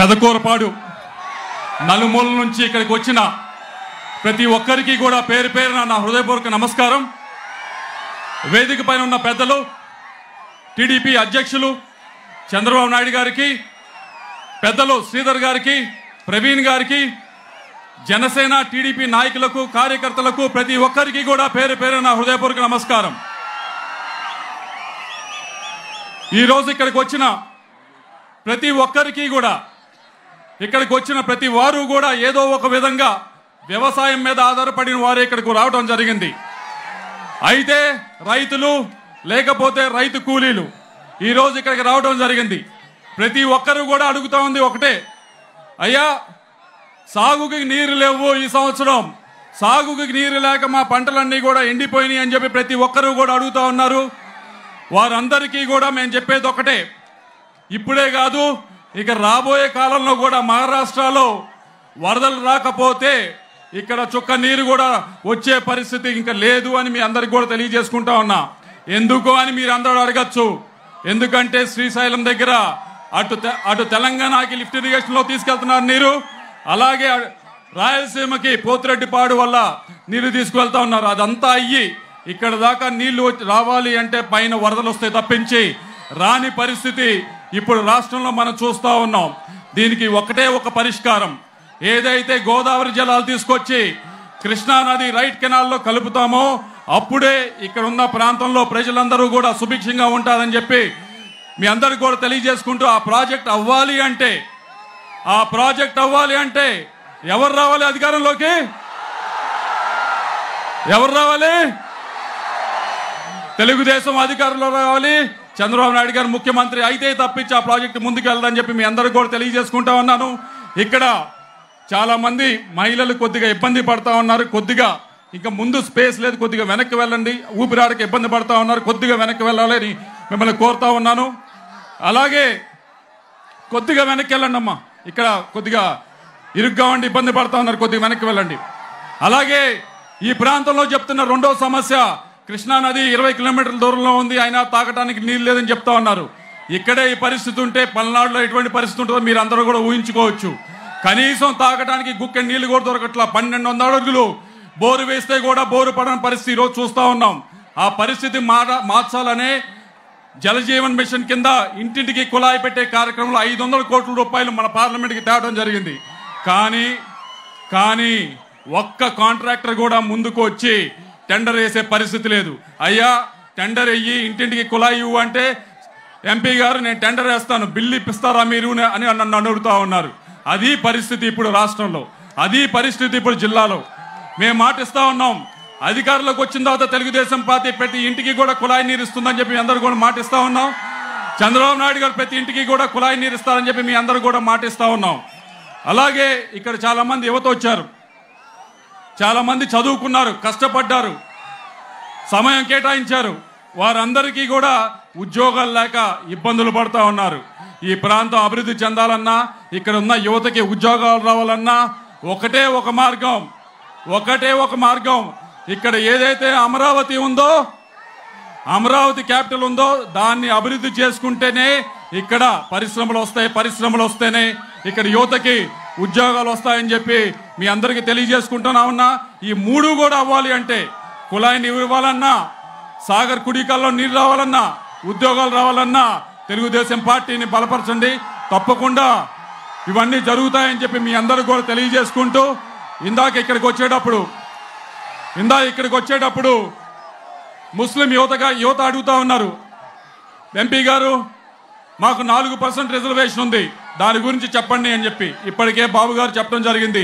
పెదకూరపాడు నలుమూల నుంచి ఇక్కడికి వచ్చిన ప్రతి ఒక్కరికి కూడా పేరు పేరున నా హృదయపూర్వక నమస్కారం. వేదిక పైన ఉన్న పెద్దలు, టీడీపీ అధ్యక్షులు చంద్రబాబు నాయుడు గారికి, పెద్దలు శ్రీధర్ గారికి, ప్రవీణ్ గారికి, జనసేన టీడీపీ నాయకులకు, కార్యకర్తలకు ప్రతి ఒక్కరికి కూడా పేరు పేరున నా హృదయపూర్వక నమస్కారం. ఈరోజు ఇక్కడికి వచ్చిన ప్రతి ఒక్కరికి కూడా, ఇక్కడికి వచ్చిన ప్రతి వారు కూడా ఏదో ఒక విధంగా వ్యవసాయం మీద ఆధారపడిన వారే ఇక్కడికి రావడం జరిగింది. అయితే రైతులు లేకపోతే రైతు కూలీలు ఈరోజు ఇక్కడికి రావడం జరిగింది. ప్రతి ఒక్కరు కూడా అడుగుతా ఉంది ఒకటే, అయ్యా సాగుకి నీరు లేవు, ఈ సంవత్సరం సాగుకి నీరు లేక మా పంటలన్నీ కూడా ఎండిపోయినాయి అని చెప్పి ప్రతి ఒక్కరు కూడా అడుగుతా ఉన్నారు. వారందరికీ కూడా మేము చెప్పేది ఒకటే, ఇప్పుడే కాదు ఇక రాబోయే కాలంలో కూడా మహారాష్ట్రలో వరదలు రాకపోతే ఇక్కడ చుక్క నీరు కూడా వచ్చే పరిస్థితి ఇంకా లేదు అని మీ అందరికి కూడా తెలియజేసుకుంటా ఉన్నా. ఎందుకు అని మీరు అందరూ అడగచ్చు. ఎందుకంటే శ్రీశైలం దగ్గర అటు తెలంగాణకి లిఫ్ట్ ఇరిగేషన్ లో తీసుకెళ్తున్నారు నీరు, అలాగే రాయలసీమకి పోతిరెడ్డిపాడు వల్ల నీరు తీసుకువెళ్తా ఉన్నారు. అదంతా అయ్యి ఇక్కడ దాకా నీళ్లు రావాలి అంటే పైన వరదలు వస్తే తప్పించి రాని పరిస్థితి ఇప్పుడు రాష్ట్రంలో మనం చూస్తా ఉన్నాం. దీనికి ఒకటే ఒక పరిష్కారం, ఏదైతే గోదావరి జలాలు తీసుకొచ్చి కృష్ణా నది రైట్ కెనాల్లో కలుపుతామో అప్పుడే ఇక్కడ ఉన్న ప్రాంతంలో ప్రజలందరూ కూడా సుభిక్షంగా ఉంటారని చెప్పి మీ అందరికి కూడా తెలియజేసుకుంటూ, ఆ ప్రాజెక్ట్ అవ్వాలి అంటే ఎవరు రావాలి అధికారంలోకి? ఎవరు రావాలి? తెలుగుదేశం అధికారంలో రావాలి, చంద్రబాబు నాయుడు గారు ముఖ్యమంత్రి అయితే తప్పించి ఆ ప్రాజెక్టు ముందుకు వెళ్ళదని చెప్పి మీ అందరికి కూడా తెలియజేసుకుంటా ఉన్నాను. ఇక్కడ చాలా మంది మహిళలు కొద్దిగా ఇబ్బంది పడతా ఉన్నారు. కొద్దిగా ఇంకా ముందు స్పేస్ లేదు, కొద్దిగా వెనక్కి వెళ్ళండి. ఊపిరాడక ఇబ్బంది పడతా ఉన్నారు, కొద్దిగా వెనక్కి వెళ్ళాలి అని మిమ్మల్ని కోరుతా ఉన్నాను. అలాగే కొద్దిగా వెనక్కి వెళ్ళండి అమ్మా, ఇక్కడ కొద్దిగా ఇరుగ్గా ఉండి ఇబ్బంది పడతా ఉన్నారు, కొద్దిగా వెనక్కి వెళ్ళండి. అలాగే ఈ ప్రాంతంలో చెప్తున్న రెండో సమస్య, కృష్ణా నది 20 కిలోమీటర్ల దూరంలో ఉంది, అయినా తాగడానికి నీళ్ళు లేదని చెప్తా ఉన్నారు. ఇక్కడే ఈ పరిస్థితి ఉంటే పల్నాడులో ఎటువంటి పరిస్థితి ఉంటుందో మీరు అందరూ కూడా ఊహించుకోవచ్చు. కనీసం తాగడానికి గుక్కె నీళ్లు కూడా దొరకట్లా. 1200 అడుగులు బోరు వేస్తే కూడా బోరు పడని పరిస్థితి ఈరోజు చూస్తూ ఉన్నాం. ఆ పరిస్థితి మార్చాలనే జలజీవన్ మిషన్ కింద ఇంటింటికి కుళాయి పెట్టే కార్యక్రమంలో 500 కోట్ల రూపాయలు మన పార్లమెంట్కి తేవడం జరిగింది. కానీ ఒక్క కాంట్రాక్టర్ కూడా ముందుకు వచ్చి టెండర్ వేసే పరిస్థితి లేదు. అయ్యా టెండర్ వెయ్యి, ఇంటింటికి కుళాయి ఇవ్వు అంటే ఎంపీ గారు నేను టెండర్ వేస్తాను, బిల్లు ఇప్పిస్తారా మీరు అని నన్ను అడుగుతా ఉన్నారు. అది పరిస్థితి ఇప్పుడు రాష్ట్రంలో, అది పరిస్థితి ఇప్పుడు జిల్లాలో. మేము మాటిస్తా ఉన్నాం, అధికారంలోకి వచ్చిన తర్వాత తెలుగుదేశం పార్టీ ప్రతి ఇంటికి కూడా కుళాయి నీరు ఇస్తుందని చెప్పి మీ అందరూ కూడా మాటిస్తా ఉన్నాం. చంద్రబాబు నాయుడు గారు ప్రతి ఇంటికి కూడా కుళాయి నీరు ఇస్తారని చెప్పి మీ అందరూ కూడా మాటిస్తా ఉన్నాం. అలాగే ఇక్కడ చాలా మంది యువత వచ్చారు, చాలా మంది చదువుకున్నారు, కష్టపడ్డారు, సమయం కేటాయించారు. వారందరికీ కూడా ఉద్యోగాలు లేక ఇబ్బందులు పడుతూ ఉన్నారు. ఈ ప్రాంతం అభివృద్ధి చెందాలన్నా, ఇక్కడ ఉన్న యువతకి ఉద్యోగాలు రావాలన్నా ఒకటే ఒక మార్గం, ఇక్కడ ఏదైతే అమరావతి ఉందో, అమరావతి క్యాపిటల్ ఉందో దాన్ని అభివృద్ధి చేసుకుంటేనే ఇక్కడ పరిశ్రమలు వస్తేనే ఇక్కడ యువతకి ఉద్యోగాలు వస్తాయని చెప్పి మీ అందరికీ తెలియజేసుకుంటున్నా ఉన్నా. ఈ మూడు కూడా అవ్వాలి అంటే కుళాయి నీరు ఇవ్వాలన్నా, సాగర్ కుడికల్లో నీరు రావాలన్నా, ఉద్యోగాలు రావాలన్నా తెలుగుదేశం పార్టీని బలపరచండి. తప్పకుండా ఇవన్నీ జరుగుతాయని చెప్పి మీ అందరికీ కూడా తెలియజేసుకుంటూ, ఇందాక ఇక్కడికి వచ్చేటప్పుడు ముస్లిం యువత అడుగుతా ఉన్నారు, ఎంపీ గారు మాకు 4% రిజర్వేషన్ ఉంది, దాని గురించి చెప్పండి అని చెప్పి. ఇప్పటికే బాబు గారు చెప్పడం జరిగింది,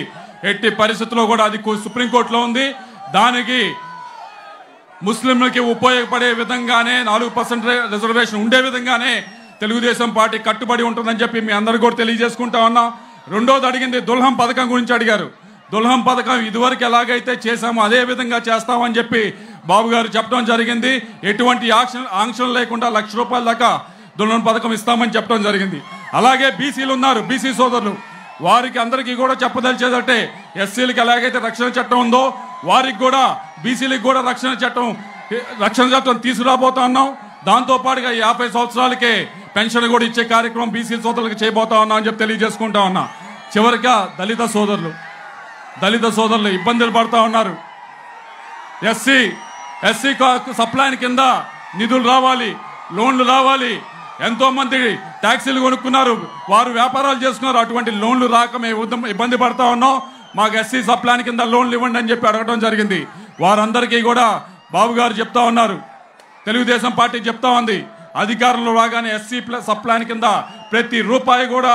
ఎట్టి పరిస్థితుల్లో కూడా అది సుప్రీంకోర్టులో ఉంది, దానికి ముస్లింలకి ఉపయోగపడే విధంగానే 4% రిజర్వేషన్ ఉండే విధంగానే తెలుగుదేశం పార్టీ కట్టుబడి ఉంటుందని చెప్పి మీ అందరూ కూడా తెలియజేసుకుంటా ఉన్నాం. రెండోది అడిగింది దుల్హం పథకం గురించి అడిగారు. దుల్హం పథకం ఇదివరకు ఎలాగైతే చేశామో అదే విధంగా చేస్తామని చెప్పి బాబు గారు చెప్పడం జరిగింది. ఎటువంటి ఆంక్షలు లేకుండా ₹1,00,000 దాకా దుల్హం పథకం ఇస్తామని చెప్పడం జరిగింది. అలాగే బీసీలు ఉన్నారు, బీసీ సోదరులు, వారికి అందరికీ కూడా చెప్పదలిచేదంటే ఎస్సీలకు ఎలాగైతే రక్షణ చట్టం ఉందో వారికి కూడా బీసీలకు కూడా రక్షణ చట్టం తీసుకురాబోతా ఉన్నాం. దాంతోపాటుగా 50 సంవత్సరాలకే పెన్షన్ కూడా ఇచ్చే కార్యక్రమం బీసీ సోదరులకు చేయబోతా ఉన్నా అని చెప్పి తెలియజేసుకుంటా ఉన్నా. చివరిగా దళిత సోదరులు ఇబ్బందులు పడతా ఉన్నారు. ఎస్సీ సప్లైన్ కింద నిధులు రావాలి, లోన్లు రావాలి. ఎంతో మంది ట్యాక్సీలు కొనుక్కున్నారు, వారు వ్యాపారాలు చేసుకున్నారు. అటువంటి లోన్లు రాక మేము ఇబ్బంది పడతా ఉన్నాం. మాకు ఎస్సీ సప్లైన్ కింద లోన్లు ఇవ్వండి అని చెప్పి అడగడం జరిగింది. వారందరికీ కూడా బాబు గారు చెప్తా ఉన్నారు, తెలుగుదేశం పార్టీ చెప్తా ఉంది, అధికారంలో రాగానే ఎస్సీ సప్లైన్ కింద ప్రతి రూపాయి కూడా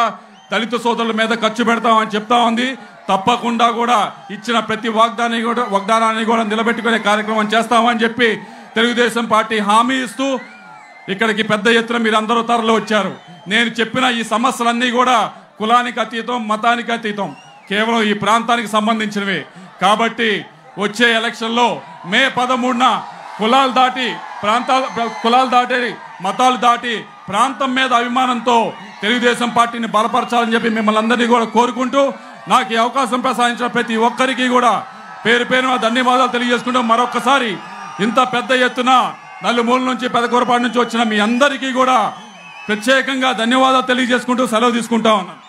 దళిత సోదరుల మీద ఖర్చు పెడతామని చెప్తా ఉంది. తప్పకుండా కూడా ఇచ్చిన ప్రతి వాగ్దానాన్ని కూడా నిలబెట్టుకునే కార్యక్రమం చేస్తామని చెప్పి తెలుగుదేశం పార్టీ హామీ ఇస్తూ ఇక్కడికి పెద్ద ఎత్తున మీరందరూ తరలి వచ్చారు. నేను చెప్పిన ఈ సమస్యలన్నీ కూడా కులానికి అతీతం, మతానికి అతీతం, కేవలం ఈ ప్రాంతానికి సంబంధించినవి. కాబట్టి వచ్చే ఎలక్షన్లో మే 13న కులాలు దాటి మతాలు దాటి ప్రాంతం మీద అభిమానంతో తెలుగుదేశం పార్టీని బలపరచాలని చెప్పి మిమ్మల్ని అందరినీ కూడా కోరుకుంటూ, నాకు ఈ అవకాశం ప్రసాదించిన ప్రతి ఒక్కరికి కూడా పేరు పేరున ధన్యవాదాలు తెలియజేసుకుంటూ, మరొకసారి ఇంత పెద్ద ఎత్తున నలుమూల నుంచి పెదకూరపాడు నుంచి వచ్చిన మీ అందరికీ కూడా ప్రత్యేకంగా ధన్యవాదాలు తెలియజేసుకుంటూ సెలవు తీసుకుంటా ఉన్నాను.